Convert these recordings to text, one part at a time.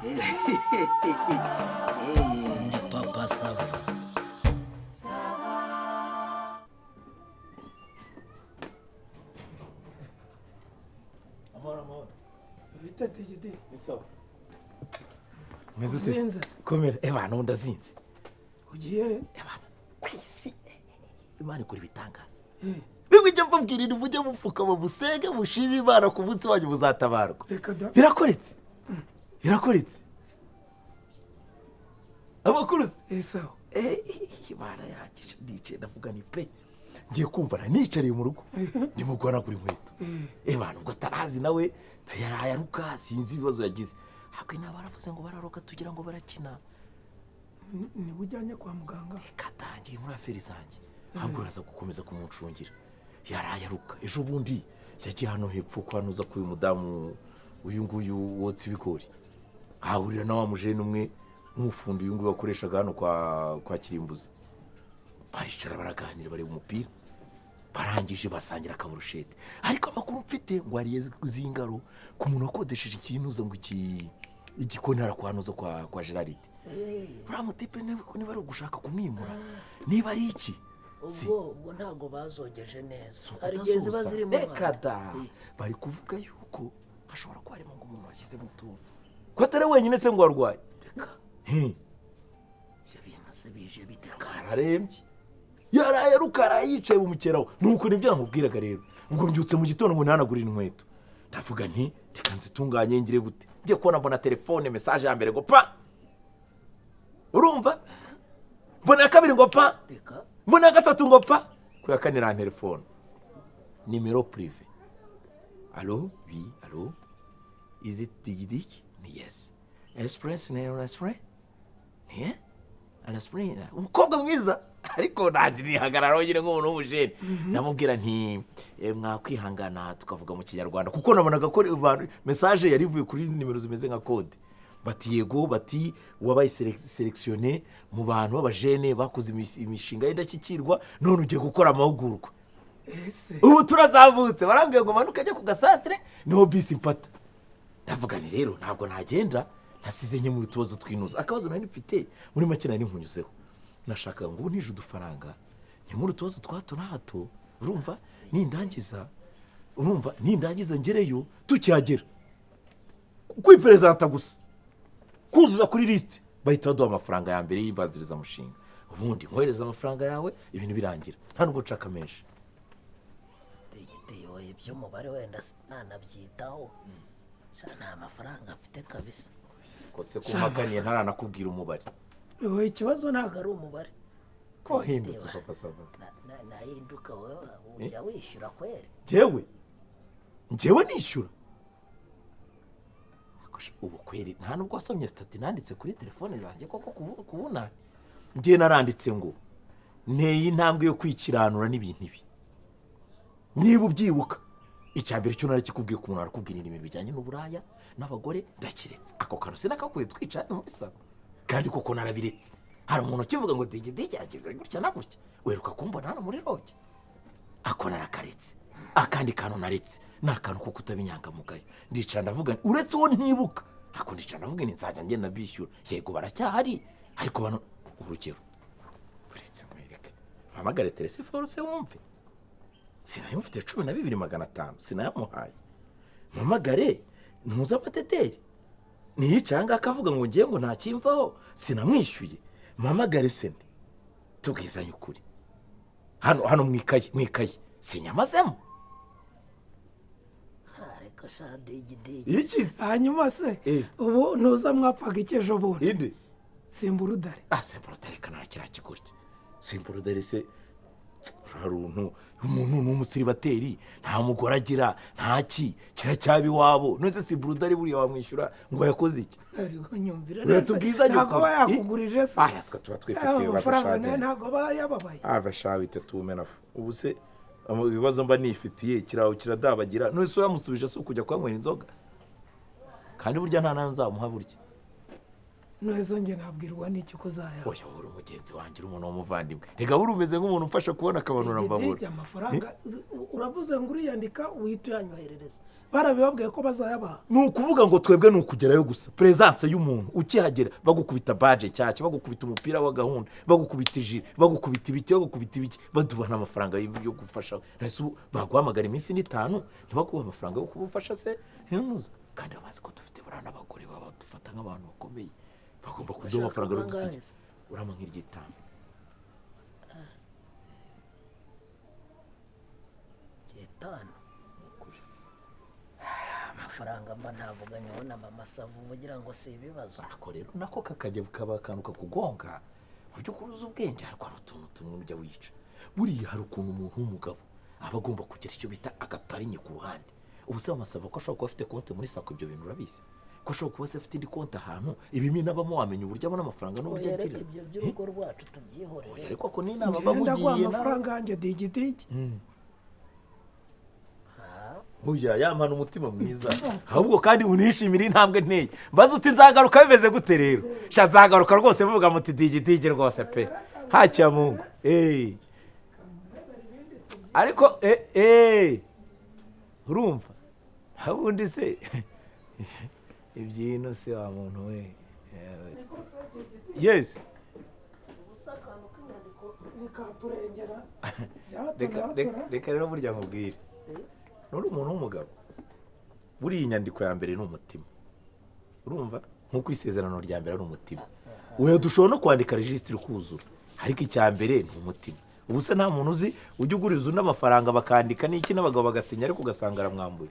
Ndi papa sava. Amor. Vita digidi. Isso. Uzinze. Komera. Bana ndazinze. Ugiye. Bana. Kwisi. Imana ikora ibitangaza. Bimwe ijya mbabwirira ubujye bupfuka babusenge bushize Imana ku munsi wanyu buzatabarwa. Birakoretse. Birakoretse. Amakuru Eso. Imana yakije ndice ndavuga ni pe. Ngiye kumva nicariye mu rugo. Ndimo guhanagura inkweto. Bana ubwo tarazi nawe tuyarayaruka sinzi ibibazo yagize. Hakwe n'abaravuze ngo bararoka tugira ngo barakina. Ni ujyanye kwa muganga. Katangiye muri aferi zanjye. Haguraza gukomeza kumucungira. Yarayaruka ejo bundi yagiye hano hepfo kwanuza kuyu mudamu uyu nguyu wotse ibigori. Ahurira na wa mujene umwe nk'ufundi uyu nguyu wakoreshaga hano kwa Kirimbuzi. Baricara baraganira bari umupira. Barangije basangira akaburushete. Ariko amakuru mfite ngo ariye kuzingaro ku muntu wakodesheje ikintuza ngo igikoni harakwanuza kwa Gerard. Uramutipe niba ari ugushaka kumwimura niba ari iki ubwo ntago bazogeje neza ari geze bazirimo ekada bari kuvuga yuko ashobora ko harimo ngo umuntu washyize mu tuntu ko atari wenyine se ngo arwaye byo bintu se bije bitekara arembye yaraye rukara yicaye mu mukeraho nuko nibyo namubwiraga rero ubwo mbyutse mu gitondo ngo nanagurira inkweto ndavuga nti reka nzitunganye ngire gute ngiye kubona mbona telefone message ya mbere ngo pa urumva mbona ya kabiri ngo pa mbona gatatu ngo pa kuya kanira telefone numéro privé. Allô? Oui, allô? Is it Digidi? Yes. Express Nero Express? Yeah? An Express. Umukobwa mwiza ariko nanjye hagarara nyine nk'umuntu w'umujene. Namubwira nti mwakwihangana tukavuga mu Kinyarwanda kuko nabonaga ko message yari ivuye kuri nimero zimeze nka code. Bati yego bati wabaye selectionné mu bantu b'abajene bakoze imishinga y'indashyikirwa none ugiye gukora amahugurwa. Ubu turazamutse barambwiye ngo manuka ajya ku gasantre niho bisi mfata. Ndavuga ni rero ntabwo nagenda ntasize nke mu tubazo twinuza akabazo nari mfite muri make nari nkunyuzeho. Nashaka ngo nije udufaranga ni muri tubazo twato na hato urumva nindangiza ngereyo tucyagera kwipresenta gusa kuzuza kuri liste bahita baduha amafaranga ya mbere y'imbaziriza mushinga ubundi nkohereza amafaranga yawe ibintu birangira nta nubwo nshaka menshi. Digiteye oye by'umubare wenda nanabyitaho nta amafaranga afite kabisa kose kumaganiye ntaranakubwira umubare. Wowe ikibazo ntago ari umubare ko hindutse papa sava nahinduka wowe ujya wishyura kweri njyewe nishyura ubu kweri nta nubwo wasomye stati nanditse kuri telefone zanjye koko kubuna ngiye naranditse ngo nteye intambwe yo kwikiranura n'ibintu ibi niba ubyibuka icyambere cyo narakikubwiye ku muntu arakubwira ibintu bijyanye n'uburaya n'abagore ndakiretse ako kantu sinakakuye twicana muri salo kandi koko narabiretse hari umuntu ukivuga ngo digidi yagize gutya na gutya weruka kumbona hano muri roge ako narakaretse akandi kantu naretse nakantu ko kutabinyangamugayo ndicara ndavuga uretse uwo ntibuka ako ndicara ndavuga nzajya ngenda bishyura yego baracyahari ariko bano urugero uretse mwereke mpamagare telefone se wumve sinayumfite 12,500 sinayamuhaye mpamagare ntuza amateteri niyicanga akavuga ngo ngiye ngo ntakimvaho sinamwishyuye mpamagare sende tubwizanye ukuri hano mwikaye sinyamazemo ariko sha digidi hanyuma se ubu ntuza mwapfaga icyejo bundi inde simburudare simburudare kana kira kigurye simburudare se umuntu n'umusiribateri nta mugore agira ntaki kiracyabi wabo nose simburudare buriya wamwishyura ngo yakoze iki ariko nyumvira neza ntabwo bayakugurije se tuba twifitiye amafaranga ntabwo bayababaye abashawite tumenafu ubu se ibibazo mba nifitiye kiradabagira nose yamusubije se ukujya kwanywera inzoga kandi burya nta nayo nzamuha burya neza njye nabwirwa n'iki kuzaya oya uri umugenzi wanjye uri umuntu w'umuvandimwe rega uri umeze nk'umuntu ufasha kubona akabanura mbabura amafaranga uravuze ngo uriyandika uhita uyanyoherereza barabibabwiye ko bazayabaha ni ukuvuga ngo twebwe ni ukugerayo gusa presence y'umuntu ukihagera bagukubita badge cyacyo bagukubita umupira wa gahunda bagukubita ijire bagukubita ibiti bagukubita ibiki baduha n'amafaranga yo gufasha ese baguhamagara iminsi n'itanu ntibaguha amafaranga yo kubufasha se ntinuza kandi bazi ko dufite barana abagore baba dufata nk'abantu bakomeye bagomba kuduha amafaranga yo dusigiza urama nk'iryitanu gitanu amafaranga mba ntavuganyeho na mama Savu ugira ngo si ibibazo ako rero nako kakajya kaba akantu kakugonga buryo kuruza ubwenge ariko hari utuntu tumwe ujya wica buriya hari ukuntu umuntu w'umugabo aba agomba kugira icyo bita agaparinye ku ruhande ubu se amasava ko ashobora kuba afite konti muri sako ibyo bintu urabizi ko ashobora kuba se afite indi konti ahantu ibimwe nabamo wamenya uburyo abona amafaranga n'uburyo agira ibyo by'urugo rwacu tubyihoreye ariko ko n'inama bamugiriye amafaranga yanjye digidigi Uya yamana umutima mwiza ahubwo kandi unishimira intambwe nteye mbaze uti nzagaruka bimeze gute rero sha nzagaruka rwose muvuga muti digidigi rwose pe hacya mungu ariko urumva habundi se ibyino se wa muntu we yes reka rero burya nkubwire nuri umuntu w'umugabo buriya inyandiko ya mbere ni umutima urumva nk'uko isezerano rya mbere ari umutima wewe dushobora no kwandika registre kuzura ariko icya mbere ni umutima ubu se nta muntu uzi ujya uguriza undi amafaranga bakandika n'iki n'abagabo bagasinya ariko ugasanga aramwambuye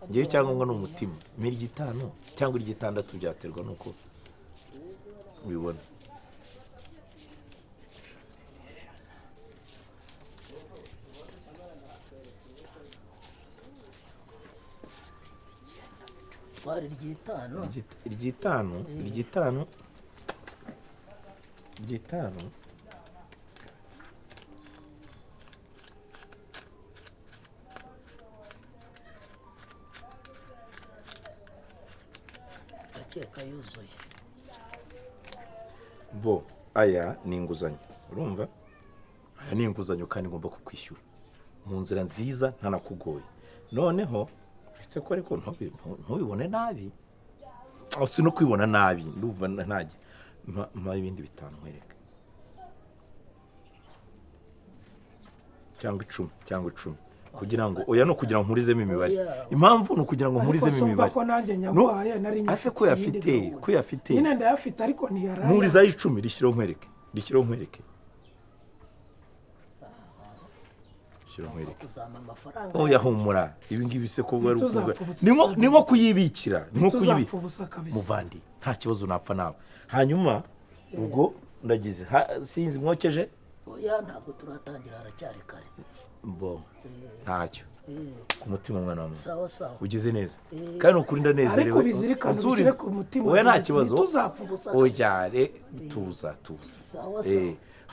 ngewe icyangombwa ni umutima mira 5 cyangwa 6 byaterwa nuko ubibona twari ry'itanu akeka yuzuye bo aya ni inguzanyo urumva aya ni inguzanyo kandi ngomba kukwishyura mu nzira nziza ntanakugoye noneho uretse ko ariko ntubibone nabi si no kwibona nabi ndumva ntajya mpa ibindi 5 nkwereka cyangwa 10 kugira ngo oya no kugira ngo nkurizemo imibare impamvu no kugira ngo nkurizemo imibare ase ko yafite nyine ndayafite ariko ntiyaraye nkuriza 10 rishyiraho nkwereke kuzama amafaranga oya humura ibi ngibi se ko bari ukuvuga ni nko kuyibikira muvandi nta kibazo napfa nawe hanyuma ubwo ndagize sinzi mwokeje oya ntabwo turatangira haracyari kare bo ntacyo ku mutima umwana wa muntu sawa ugize neza kandi ukuri ndanezerewe ariko bizirikana ubishyire ku mutima oya nta kibazo tuzapfa ubusa oya tuza sawa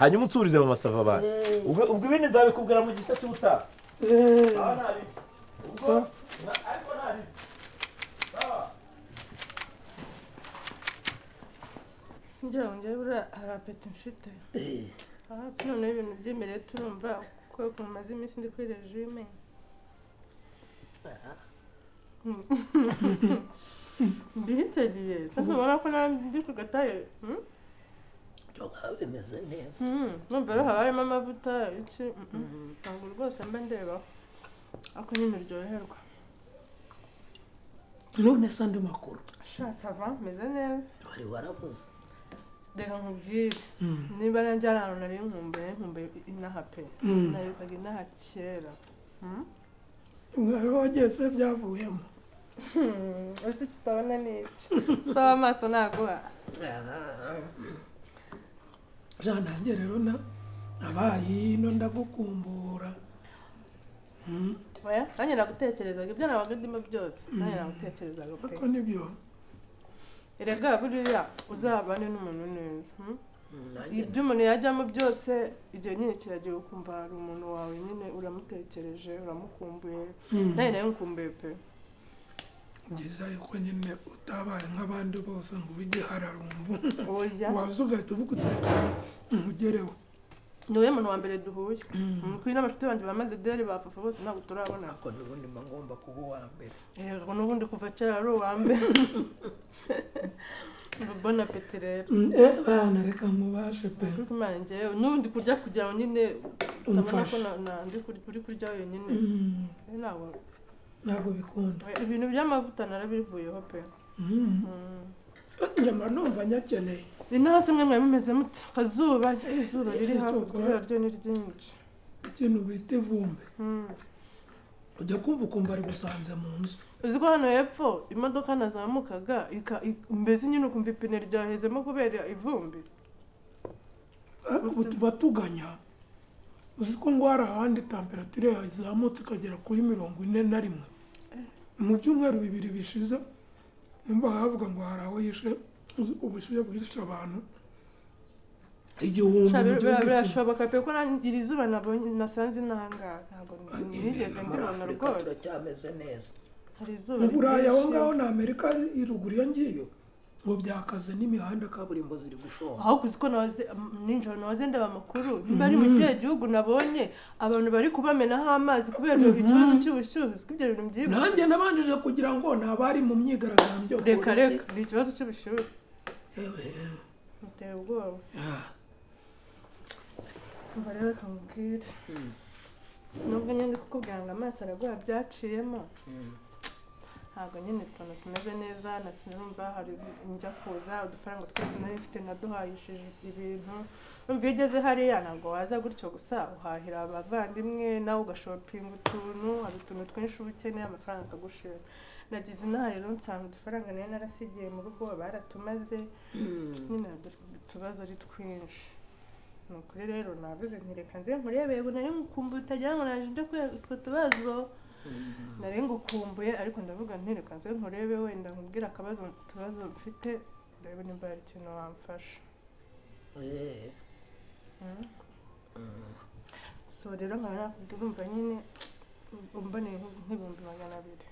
hanyuma unsurize mu masava bana ubwo ibindi nzabikubwira mu gice cy'ubutaha sinjya wongera buriya hari apeti mfite noneho ibintu by'imbere turumva ko mumaze iminsi ndi kuri regime mbiseriye sasa ubona ko ndi ku gataye bimeze neza numva rero haba harimo amavuta iki ntabwo rwose mba ndeba ako nyine uryoherwa none se andi makuru sha sava meze neza wari warabuze reka nkubwire niba nanjye ari ahantu nari nkumbuye inaha pe nabivuga inaha kera wagiye se byavuyemo ese kitabona n'iki saba amaso naguha nanjye rero abaye ino ndagukumbura oya nanjye nagutekerezaga ibyo nabaga ndimo byose nanjye nagutekerezaga pe ariko nibyo erega buriya uzabane n'umuntu neza ibyo umuntu yajyamo byose igihe nyine kiragiye ukumva hari umuntu wawe nyine uramutekereje uramukumbuye nanjye nawe nkumbuye pe byiza yuko nyine utabaye nk'abandi bose ngo ube igihararumbu oya waza ugahita uvuga utereka umugereho niwe muntu wa mbere duhuye kuri n'abashuti banjye ba madederi ba fafa bose ntabwo turabona ako n'ubundi mba ngomba kuba uwa mbere yego n'ubundi kuva kera ari uwa mbere bon apeti rero bana reka mubashe pe kuko imana njyewe n'ubundi kurya kugira ngo nyine utabona ko ndi uri kurya wenyine ntabwo bikunda ibintu by'amavuta narabivuyeho pe nyama numva nyakeneye ni naho se mwe mwari mumeze mute akazuba izuba riri hakurya ryo ni ryinshi ikintu bita ivumbi ujya kumva ukumva ari gusanze mu nzu uzi ko hano hepfo imodoka nazamukaga mbese nyine ukumva ipine ryahezemo kubera ivumbi ubu tuba tuganya uzi ko ngo hari ahandi temperatire yazamutse ikagera kuri 41 mu byumweru 2 bishize numva havuga ngo hari aho yishe ubushyuhe bwishe abantu igihumbi mu gihugu birashoboka pe ko iri zuba nasanze n'ahangaha ntabwo nigeze mbibona rwose turacyameze neza hari izuba mu burayi aho ngaho na amerika iruguru iyo ngiyo ngo byakaze n'imihanda kaburimbo ziri gushonga aho kuzi ko nijoro nahoze ndeba amakuru nimba ari mu kihe gihugu nabonye abantu bari kubamenaho amazi kubera ikibazo cy'ubushyuhe ibyo bintu byibwe nanjye nabanjije kugira ngo nabari mu myigaragambyo reka ni ikibazo cy'ubushyuhe biteye ubwoba mva rero kamubwire nubwo nyine kukubwira ngo amaso aragwa byaciyemo ntabwo nyine utuntu tumeze neza nasinumva hari njya kuza udufaranga twese nari mfite naduhayishije ibintu numva iyo ugeze hariya ntabwo waza gutyo gusa uhahira abavandimwe nawe ugashopinga utuntu hari utuntu twinshi uba ukeneye amafaranga akagushira nagize inaha rero nsanga udufaranga nari narasigiye mu rugo baratumaze nyine utubazo ari twinshi ni ukuri rero navuze ntireka nze nkurebe yego nari ngukumbuye utagira ngo naje nje kubera utwo tubazo nari ngukumbuye ariko ndavuga ntireka nze nkurebe wenda nkubwira utubazo mfite ndebe nimba hari ikintu wamfasha so rero nkaba nakubwira urumva nyine umboneye nk'ibihumbi 200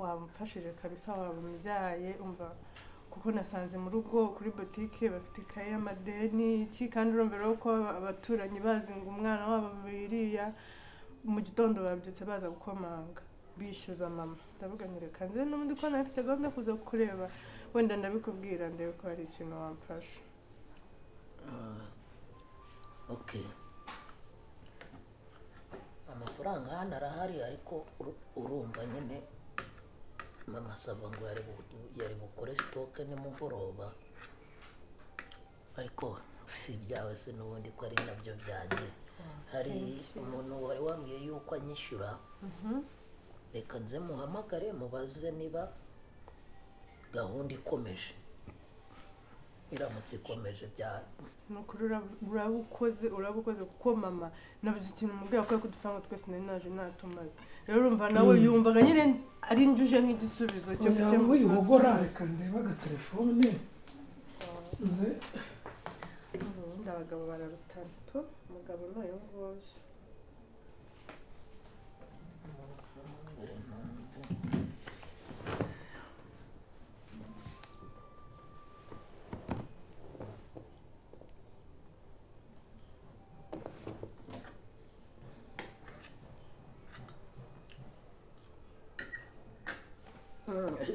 wamfashije kabisa waba umubyaye umva kuko nasanze mu rugo kuri botike bafite ikaye y'amadeni iki kandi urumva rero ko abaturanyi bazi ngo umwana wabo biriya mu gitondo babyutse baza gukomanga bishyuza mama ndavuga ntireka nze n'ubundi ko nafite gahunda kuza kureba wenda ndabikubwira ndebe ko hari ikintu wamfasha amafaranga hano arahari ariko urumva nyine mama asaba ngo yari bukore sitoke nimugoroba ariko si ibyawe se n'ubundi ko ari nabyo byanjye hari umuntu wari wambwiye yuko anyishyura reka nze muhamagare mubaze niba gahunda ikomeje iramutse ikomeje byari nukuri urabukoze kuko mama nabuze ikintu mubwira ko kudufaranga twese nari naje natumaze rero urumva nawe yumvaga nyine ari njuje nk'igisubizo cyo gukemura wihogora reka ndeba agatelefone nze ubundi abagabo bararutana umugabo n'uyu nguyu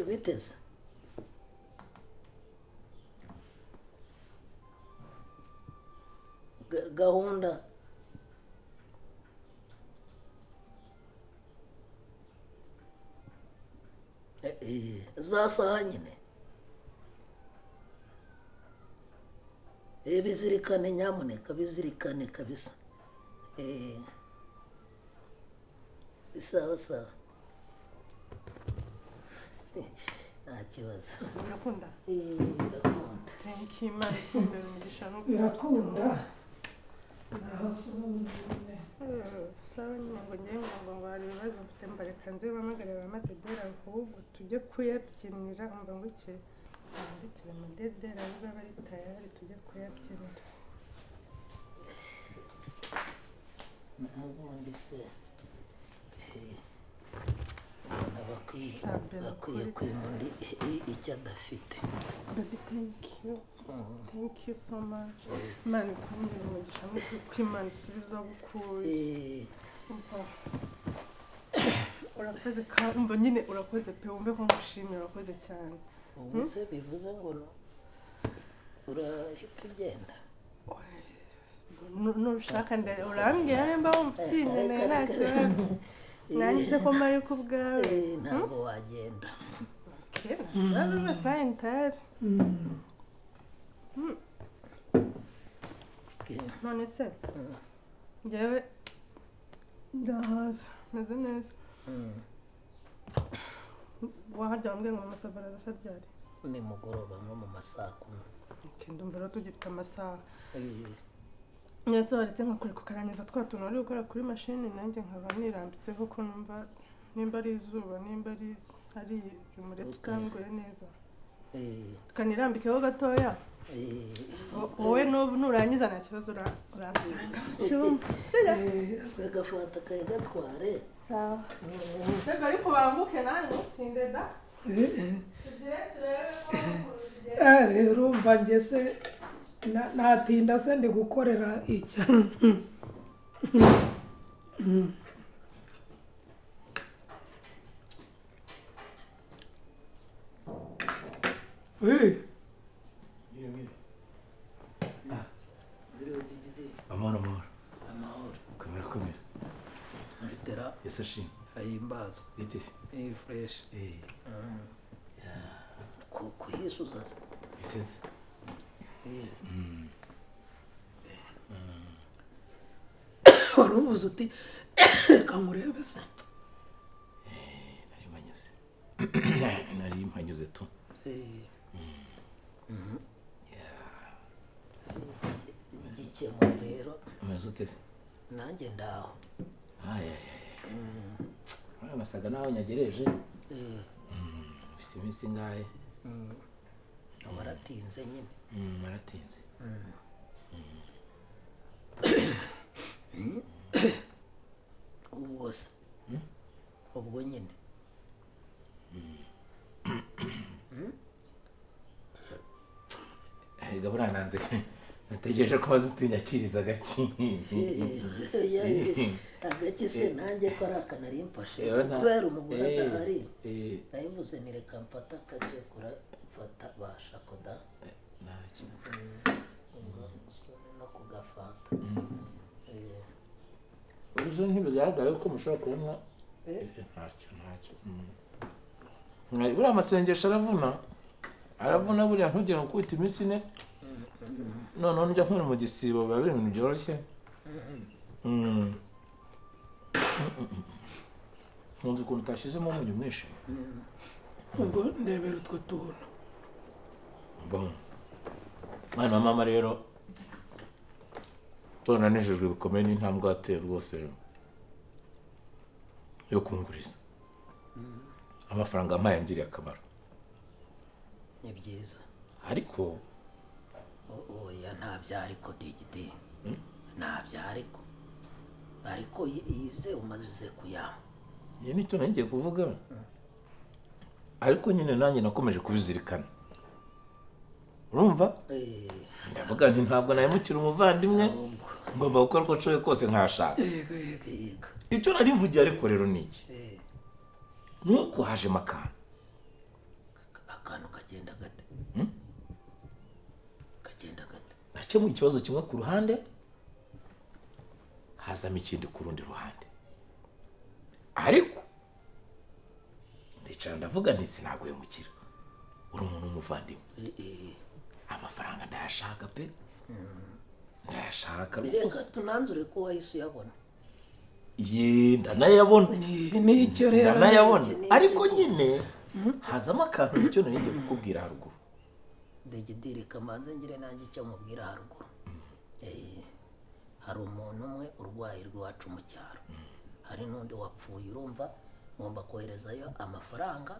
biteze gahunda za saha nyine bizirikane nyamuneka bizirikane kabisa sawa sawa nta kibazo birakunda birakunda thank you man kumbera umugisha no birakunda sawa nyine ngo njyewe ngo hari ibibazo mfite mbareka nze bamagare ba madedera ahubwo tujye kuyabyinira umva ngo iki banditse amadedera biba bari tayari tujye kuyabyinira n'ubundi se aba akwiye Shambere akwiye ukuri. kwima undi icyo adafite. Baby, thank you. Thank you so much. Imana ikumire umugisha n'ukuri ko Imana isubiza bukuye. Umva. Urakoze umva nyine urakoze pe wumve ko ngushimira urakoze cyane. Ubu se bivuze ngo urahita ugenda? Nushaka urambwira nimba wumva nta kibazo. Nanjye se ko mari ku bwawe. Ntabwo wagenda. Kibazo fine tari. None se njyewe ndahaza meze neza. Wahajya wambwiye ngo mama Savara arasa ryari? Ni mugoroba nko mu masaha 10. Ndumva rero tugifite amasaha. Nyese waretse nkakuri kukarangiza twa tuntu uri gukora kuri mashini nanjye nkaba nirambitseho ko numva nimba ari izuba nimba ari umureti ukanguye neza. Kanirambikeho gatoya. Wowe nurangiza nta kibazo urasanga. Agafanta kaye gatware. Sawa. Reka ariko bambuke nawe ntutinde da. Rero mba ngeze natinda se ndi gukorera icya amahoro Amahoro. komera Bitera ese shimwe ahimbaza. bite se Fresh. Kuyisuza se. bisenze wari uvuze uti reka nkurebe se. nari mpanyuze tu Igikemura rero umeze ute se nanjye ndaho. nasaga naho nyagereje ufise iminsi ingahe Waratinze nyine. maratinze Ubwo se ubwo nyine gabura nanze nategereje ko bazitunyakiriza agaki agaki se nanjye ko ari akanari mfashe kubera umugore adahari nayivuze ni reka mfata akaje kurafata bashakoda ntacyo no kugafata. ubuze ntibigaragara ko mushobora kubona ntacyo buriya amasengesho aravuna buriya ntugire ngo ukubita iminsi ine noneho njya nkuri mu gisibo biba biri ibintu byoroshye. nkunze ukuntu utashizemo umunyu mwinshi. ubwo ndebera utwo tuntu. mwana wa mama rero ubona nejejwe bikomeye n'intambwe wateye rwose yo kunguriza amafaranga ampaye yangiriye akamaro. Ni byiza ariko oya ntabyo ariko digidi ntabyo ariko yize umaze kuyama. iyo nicyo nagiye kuvuga ariko nyine nanjye nakomeje kubizirikana urumva ndavuga nti ntabwo nahemukira umuvandimwe ngomba gukora uko nshoboye kose nkashaka. icyo nari mvugiye ariko rero ni iki nuko hajemo akantu kagenda gate nakemuye ikibazo kimwe ku ruhande hazamo ikindi ku rundi ruhande ariko ndicara ndavuga nti sinaguhemukira uri umuntu w'umuvandimwe amafaranga ndayashaka pe ndayashaka reka tunanzure ko wahise uyabona. ndanayabona nicyo rero ndanayabona ariko nyine hazamo akantu nicyo nari ngiye kukubwira haruguru. Degedire kamanze ngire nanjye icyo mubwira haruguru. Hari umuntu umwe urwaye rwacu mu cyaro, hari n'undi wapfuye urumva ngomba koherezayo amafaranga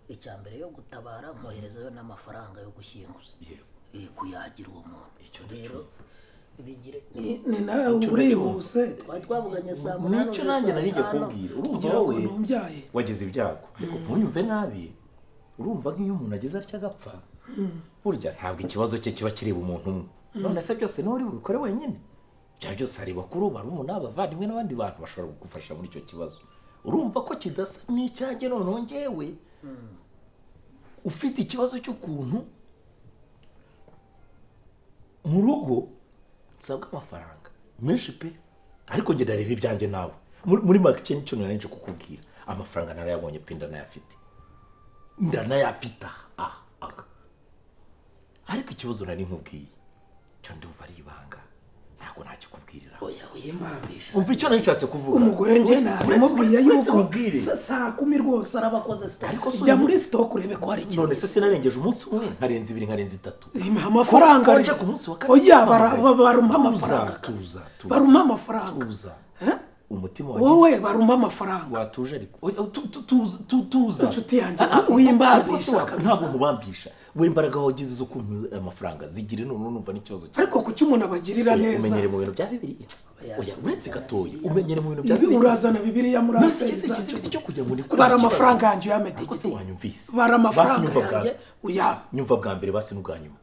icyambere yo gutabara nkoherezayo n'amafaranga yo gushyinguza kuyagira uwo muntu. icyo rero bigire ni nawe urihuse twari twavuganye saa munani nicyo nanjye nari ngiye kubwira urumva kugira ngo wowe ntumbyaye wagize ibyago ariko ntunyumve nabi urumva nk'iyo umuntu ageze atya agapfa burya ntabwo ikibazo cye kiba kireba umuntu umwe none se byose niwe uri bubikore wenyine byaba byose hari bakuru barumuna abavandimwe n'abandi bantu bashobora kugufasha muri icyo kibazo urumva ko kidasa n'icyanjye noneho ngewe ufite ikibazo cy'ukuntu mu rugo nsabwa amafaranga menshi pe ariko njye ndareba ibyanjye nawe muri make nicyo nari kukubwira amafaranga narayabonye pe ndanayafite ariko ikibazo nari nkubwiye cyo ndumva ari ibanga ntabwo nakikubwirira oya uyimbambisha umva icyo narishatse kuvuga umugore njye namubwiye yuko saa 10 rwose arabakoze ariko jya muri stock urebe ko hari ikintu none se sinarengeje umunsi umwe nkarenza 2 nkarenza 3 amafaranga nje ku munsi wa kane oya baruma amafaranga tuza baruma amafaranga tuza umutima wowe baruma amafaranga watuje ariko tuza inshuti yanjye uyimbambisha ntabwo nkubambisha we imbaraga wagize zo kumpa amafaranga zigire none numva n'ikibazo cyawe ariko kuki umuntu abagerera neza umenyere mu bintu bya bibiliya oya uretse gatoya umenyere mu bintu bya bibiliya urazana bibiliya muri aseza cyo kujya ngo nikuri bara amafaranga yanjye yamedegite kose wanyumvise bara amafaranga yanjye uya nyumva bwa mbere basi n'ubwanyuma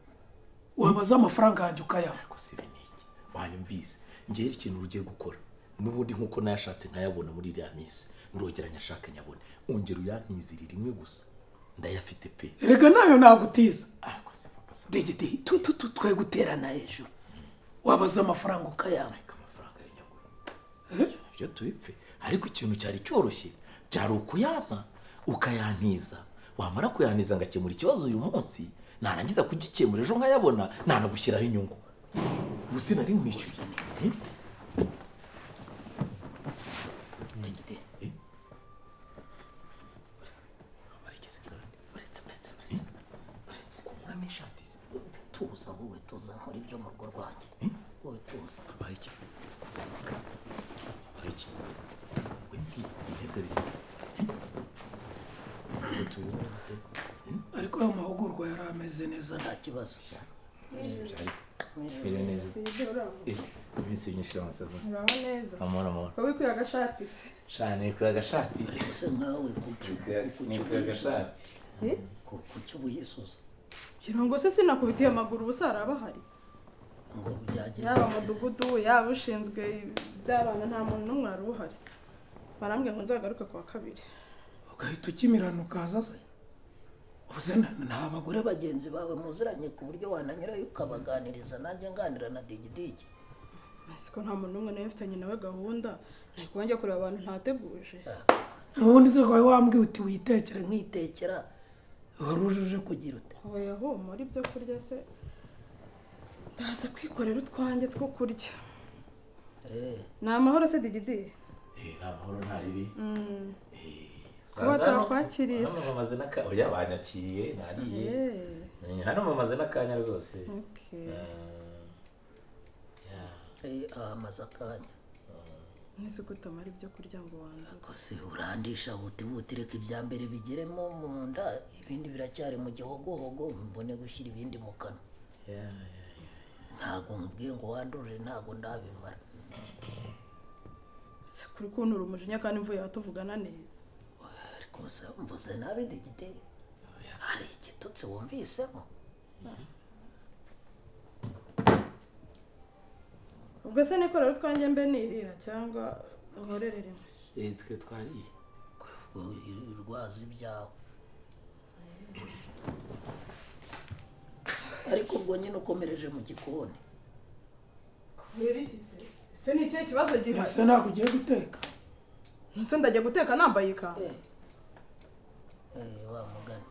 wabaza amafaranga yanjye ukayama ariko si biniki wanyumvise ngiye ikintu ugiye gukora nubundi nkuko nayashatse nkayabona muri iriya minsi ndogeranya ashaka nyabone ongera uyantizirira imwe gusa ndayafite pe erega nayo nagutiza ariko se papa sa digiti twe guterana hejuru wabaza amafaranga ukayama amafaranga y'anyagwe byo tubipfe ariko ikintu cyari cyoroshye byari ukuyama ukayantiza wamara kuyantiza ngakemura ikibazo uyu munsi narangiza kugikemura ejo nkayabona nanagushyiraho inyungu gusa nari mwishyuye tuza wowe tuza nkora ibyo mu rugo rwanjye wowe tuza abaye iki we ndetse ariko ayo mahugurwa yari ameze neza nta kibazo biri neza iminsi myinshi y'amasaha uraho neza amora wowe kuya agashati se cyane kuya agashati ese nkawe kuya agashati kuki ubuyisuza kugira ngo se sinakubitiye amaguru ubusa haraba hari ngo byagenze yaba umudugudu yaba ushinzwe by'abana nta muntu n'umwe wari uhari barambwiye ngo nzagaruke ku wa kabiri ugahita ukimirana ukaza se uze nta bagore bagenzi bawe muziranye ku buryo wananyurayo ukabaganiriza nanjye nganira na digidigi siko nta muntu n'umwe nawe mfitanye nawe gahunda ntabwo wanjye kureba abantu ntateguje ubundi se wawe wambwiye uti witekere nkitekera wari uje kugira ute oya ho muri byo kurya se ndaza kwikorera utwanjye two kurya ni amahoro se digidi nta mahoro nta ribi kuba takwakiriye hano bamaze n'akanya oya banyakiriye nariye hano bamaze n'akanya rwose amaze akanya nise gutamara ibyo kurya ngo wandure gusa urandisha buti reka ibya mbere bigiremo mu nda ibindi biracyari mu gihogohogo mbone gushyira ibindi mu kanwa ntabwo nkubwiye ngo wandurire ntabwo ndabimara si kuri kuntura umujinya kandi mvuye aha tuvugana neza ariko mvuze nabi digite hari igitutsi wumvisemo ubwo se nikorera utwanjye mbe nirira cyangwa nkorere rimwe twe twariye urwaza ibyawe ariko ubwo nyine ukomereje mu gikoni kubera iki se ese ni ikihe kibazo gihari ese ntabwo ugiye guteka ese ndajya guteka nambaye ikanzu wa mugani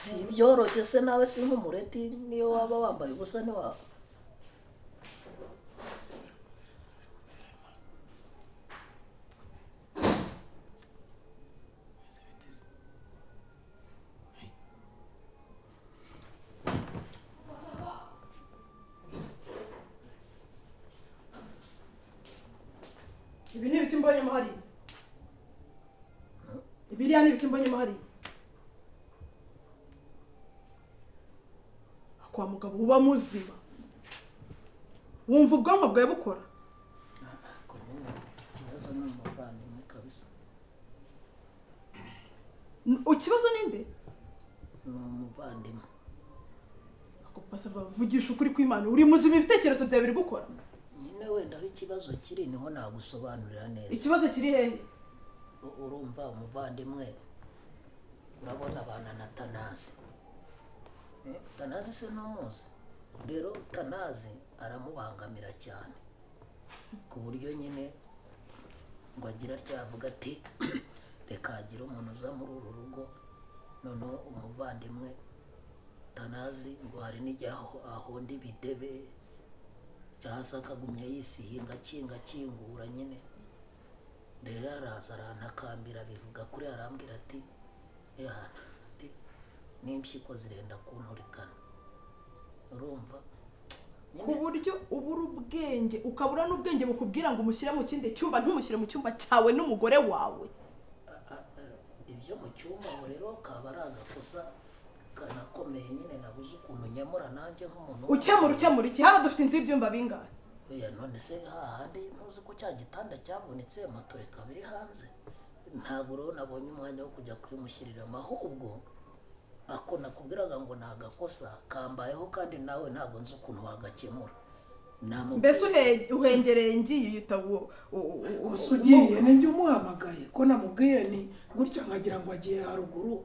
si byoroshye se nawe si nk'umureti niyo waba wambaye ubusa ntiwaba ibi ni ibiki mbonyemo hariya ibiriya ni ibiki mbonyemo hariya kwa mugabo uba muzima wumva ubwonko bwawe bukora ariko nyine ikibazo ni umuvandimwe kabisa. ikibazo ninde Ni umuvandimwe. ako pasi vugisha ukuri kw'Imana uri muzima ibitekerezo byawe biri gukora Nyine wenda aho ikibazo kiri niho nagusobanurira neza. ikibazo kiri hehe Urumva umuvandimwe urabona abana na Tanazi. Tanazi se ntumuzi. Rero Tanazi aramubangamira cyane ku buryo nyine ngo agira atyavuga ati reka hagire umuntu uza muri uru rugo. Noneho umuvandimwe Tanazi ngo hari n'igihe ahonda ibidebe cyangwa se akagumya yisihinga akingura nyine. Rero araza arantakambira bivuga kuri arambwira ati ati n'impyiko zirenda kunturikana. Urumva ku buryo ubura ubwenge ukabura n'ubwenge bukubwira ngo umushyire mu kindi cyumba ntumushyire mu cyumba cyawe n'umugore wawe ibyo mu cyumba aho rero kaba ari agakosa kanakomeye nyine nabuze ukuntu nyamura nanjye nk'umuntu ukemura iki hano dufite inzu y'ibyumba bingahe oya none se hahandi ntuzi ko cya gitanda cyavunitse matore kabiri hanze ntabwo rero nabonye umwanya wo kujya kuyimushyiriramo ahubwo ako nakubwiraga ngo ni agakosa kambayeho kandi nawe ntabwo nzi ukuntu wagakemura. mbese uhengereye ngiye uyita gusa ugiye nibyo umuhamagaye ko namubwiye ni gutya nkagira ngo agiye haruguru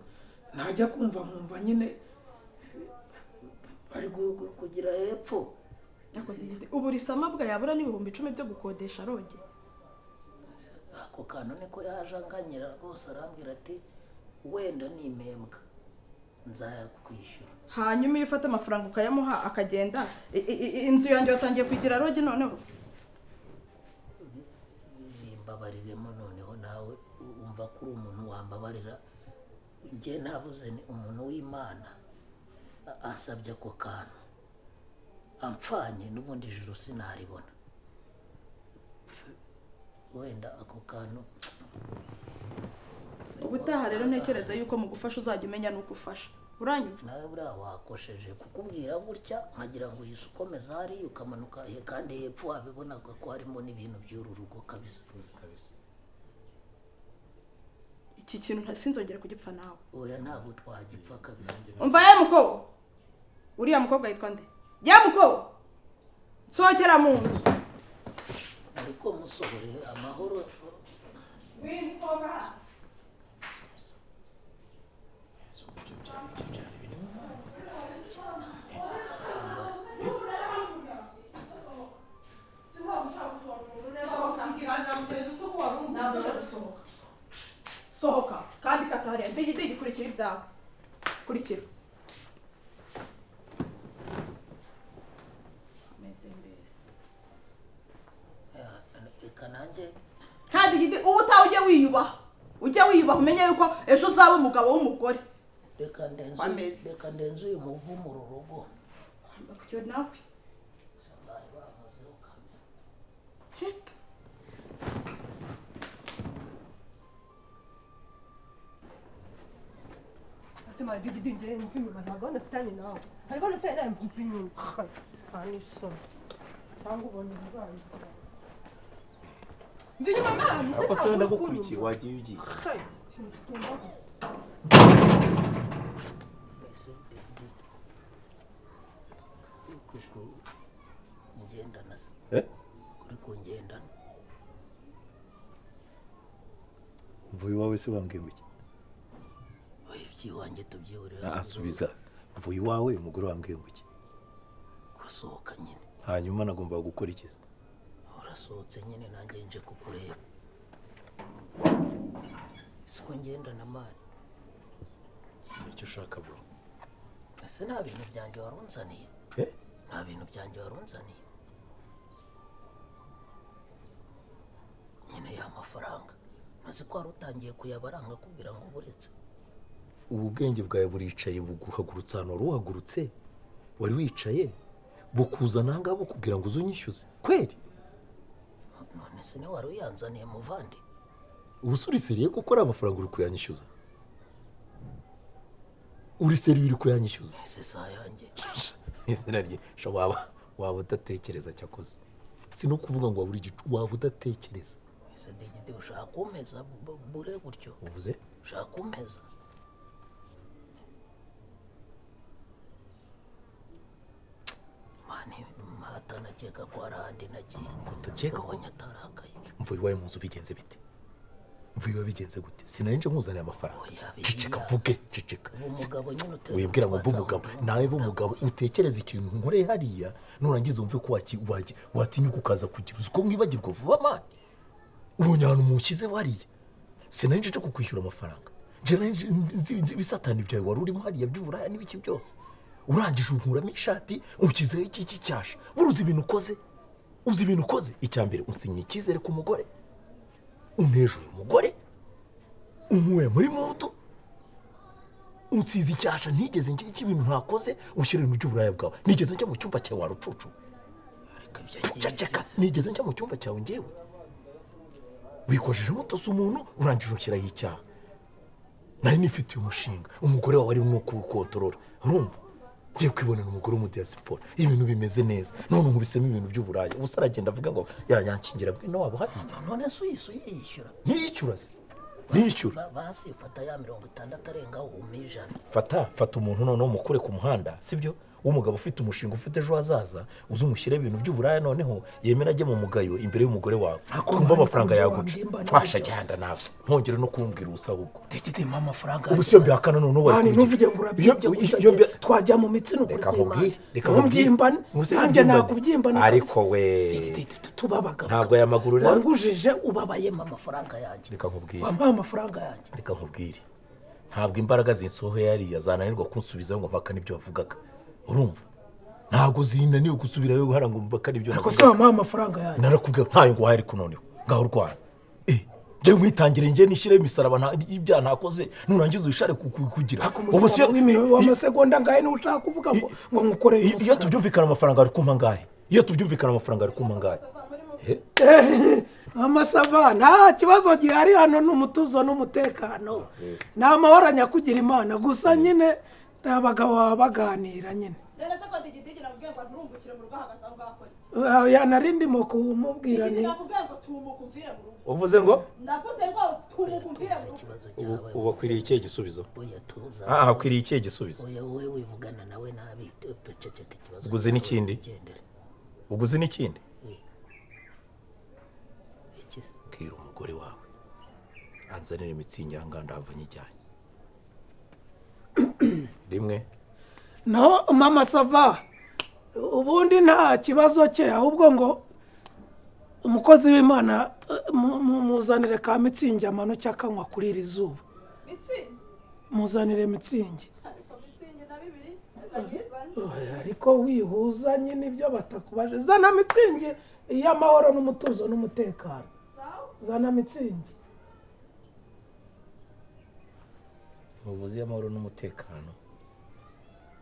ntajya kumva nkumva nyine bari kugira hepfo. ubu risama bwa yabura n'ibihumbi 10 byo gukodesha roge ako kantu niko yaje anganyira rwose arambwira ati wenda nimembwa nzayakwishyura. hanyuma iyo ufata amafaranga ukayamuha akagenda inzu yanjye watangiye kugira roge noneho bimbabariremo noneho nawe umva ko uri umuntu wambabarira. Njye navuze ni umuntu w'Imana asabye ako kantu ampfanye n'ubundi ijuru sinaribona. Wenda ako kantu ubutaha rero ntekereza yuko mu gufasha uzajya umenya nuko ufasha uranyumva nawe buriya wakosheje kukubwira gutya nkagira ngo uhise ukomeza hariya ukamanuka kandi hepfo wabibonaga ko harimo n'ibintu by'uru rugo kabisa. iki kintu sinzongera kugipfa nawe oya ntabwo twagipfa kabisa. umva ya mukobwa uriya mukobwa yitwa nde ya mukobwa nsohokera mu nzu ariko musohore amahoro. sohoka kandi katahariya ndege kurikira ibyawe kurikira ameze mbese reka nanjye kandi ubu utaha ujye wiyubaha umenye yuko ejo uzaba umugabo w'umugore. reka ndenze uyu muvu mu rugo kucyo nawe Sema didi nje mfimi banagona fitani nawe. Haigona fitani mfimi. Ani so. Tangu bone bwanyu. Mvije mama mse. Ako se ndagukurikiye wagiye ugiye. ese kuko ngendana kuri kungendana mvuye iwawe se wambwiye ngo iki iby'iwanjye tubyihurira asubiza mvuye iwawe umugore wambwiye ngo iki gusohoka nyine hanyuma nagomba gukora iki urasohotse nyine nanjye nje kukureba siko ngendana mari sinicyo ushaka bro ese nta bintu byanjye warunzaniye nta bintu byanjye warunzaniye nyine ya mafaranga maze ko wari utangiye kuyabaranga kubwira ngo buretse ubu bwenge bwawe buricaye buguhagurutsa hano ruhagurutse wari wicaye bukuzana aha ngaha bukubwira ngo uzunyishyuze kweri none se niwe wari uyanzaniye muvandi ubu se uri seriye kuko ari amafaranga uri kuyanyishyuza uri seriye uri kuyanyishyuza ese saa yanjye izina rye waba waba udatekereza cyakoze si no kuvuga ngo wabura igicu waba udatekereza ese digidi ushaka kumpeza bure gutyo uvuze ushaka kumpeza mani matanakeka ko hari ahandi nagiye utakeka ko nyatarakaye mvuye iwawe mu nzu bigenze bite mvuye iwawe bigenze gute sinari nje nkuzaniye amafaranga ceceka vuge ceceka umugabo nyine utera wibwira ngo b'umugabo nawe b'umugabo utekereza ikintu nkoreye hariya nurangiza wumve ko watinyuka ukaza kugira uzi ko mwibagirwa vuba mani ubonye ahantu mushyize hariya sinari nje kukwishyura amafaranga nzi ibisatani byawe wari urimo hariya by'uburaya n'ibiki byose urangije unkuramo ishati unshyizeho iki cyasha uzi ibintu ukoze icya mbere unsinyira icyizere ku mugore unejuru umugore umuwe muri muto unsize icyasha ntigeze ngira ibintu ntakoze ushyira ibintu by'uburaya bwawe nigeze njya mu cyumba cyawe warucucu ceceka nigeze njya mu cyumba cyawe ngewe wikojeje muto umuntu urangije unshyiraho icyaha nari nifitiye umushinga umugore wawe arimo kuwukontorora urumva ngiye kwibonera umugore w'umudiyasipora ibintu bimeze neza none nkubisemo ibintu by'uburaya ubusa aragenda avuga ngo yankingira bwino wabo hariya none se uyishyura ntiyishyura se ntiyishyura basi fata ya 60 arengaho umijana fata umuntu noneho mukure ku muhanda sibyo w'umugabo ufite umushinga ufite ejo hazaza uzi umushyire ibintu by'uburaya noneho yemera ajye mu mugayo imbere y'umugore wawe twumva amafaranga yaguca twasha cyanda nawe ntongere no kumbwira ubusa ahubwo tegedema amafaranga ubu siyo mbihakana noneho bani ntuvuge ngo urabyibye twajya mu mitsino kuri kwimana nanjye nakubyimba ariko we tubabaga ntabwo aya maguru rero wangujije ubabayemo amafaranga yanjye reka nkubwire wampaye amafaranga yanjye reka nkubwire ntabwo imbaraga zinsohoye yariya zananirwa kunsubizaho ngo mpaka n'ibyo wavugaga urumva ntabwo zinaniwe gusubirayo guhara ngo mpaka n'ibyo navuga ariko wampaye amafaranga yanjye narakubwiye ntayo ngo wahari kunoneho ngaho urwana njye mwitangire njye nishyiraho imisaraba y'ibyaha ntakoze nurangiza uyishare kugira ubu siyo w'amasegonda ngahe niwe ushaka kuvuga ngo nkukoreye umusaraba iyo tubyumvikana amafaranga ari kumpa ngahe amasava nta kibazo gihari hano n'umutuzo n'umutekano ni amahoro nyakugira imana gusa nyine abagabo baba baganira nyine nari ndimo kumubwira uvuze ngo ikibazo ubu akwiriye ikihe gisubizo uyatuza akwiriye ikihe gisubizo wowe wivugana nawe nabi ceceka ikibazo uguze n'ikindi bwira umugore wawe anzanire imitsingi ahangaha ndahava nyijyanye rimwe no mama sava ubundi nta kibazo cye ahubwo ngo umukozi w'imana muzanire ka mitsingi amano cyakanywa kuri iri zuba muzanire mitsingi ariko wihuza nyine ibyo batakubaje zana mitsingi y'amahoro n'umutuzo n'umutekano zana mitsingi muvuze y'amahoro n'umutekano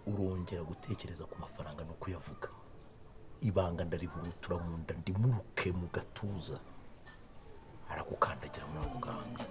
urongera gutekereza ku mafaranga no kuyavuga ibanga ndarihurutura mu nda ndimuruke mu gatuza aragukandagira muri ako gahanga